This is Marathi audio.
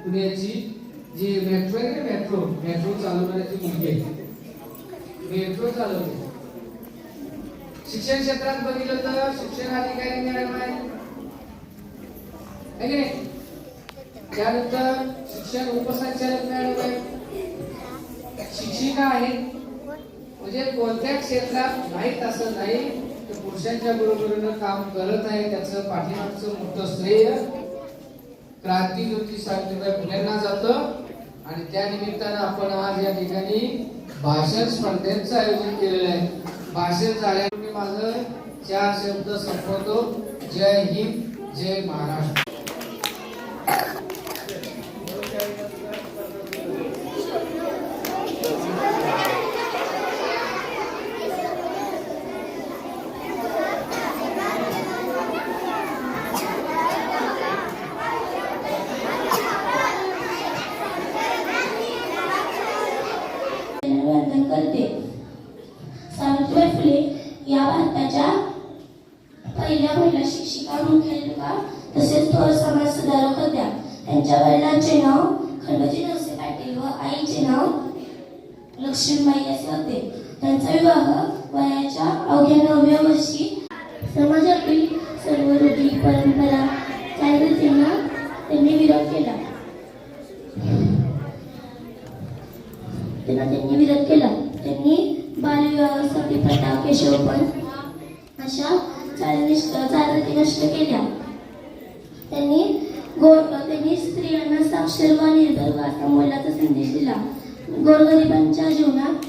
पुण्याची जी मेट्रो आहे, मेट्रो चालवणारी मुलगी आहे, मेट्रो चालवते. शिक्षण क्षेत्रात बघितलं तर शिक्षण अधिकारी मॅडम आहे, त्यानंतर शिक्षण उपसंचालक मॅडम आहे, शिक्षिका आहे. म्हणजे कोणत्या क्षेत्रात नाहीत असं नाही, तर पुरुषांच्या बरोबरीनं काम करत आहे. त्याचं पाठीमागचं मोठं श्रेय क्रांतीज्योती सावित्रीबाई फुलेंना जातं. आणि त्या निमित्तानं आपण आज या ठिकाणी भाषण स्पर्धेचं आयोजन केलेलं आहे. भाषण झाल्यावर मी माझं 4 शब्द संपवतो. जय हिंद, जय महाराष्ट्र. करते. सावित्रीबाई फुले या भारताच्या पहिल्या शिक्षिका, मुख्याध्यापिका तसेच थोर समाज सुधारक होत्या. त्यांच्या वडिलांचे नाव खंडोजी नरसे पाटील व आईचे नाव लक्ष्मीबाई असे होते. त्यांचा विवाह वयाच्या अवघ्या 9व्या वर्षी समाजातील सर्व रूढी परंपरा चालीरीतींना त्यांनी विरोध केला. त्यांनी बालविवाह, सती प्रथा, केशवपण अशा चालीरीती नष्ट केल्या. त्यांनी स्त्रियांना साक्षर व निर्भर असा मोलाचा संदेश दिला. गोरगरिबांच्या जीवनात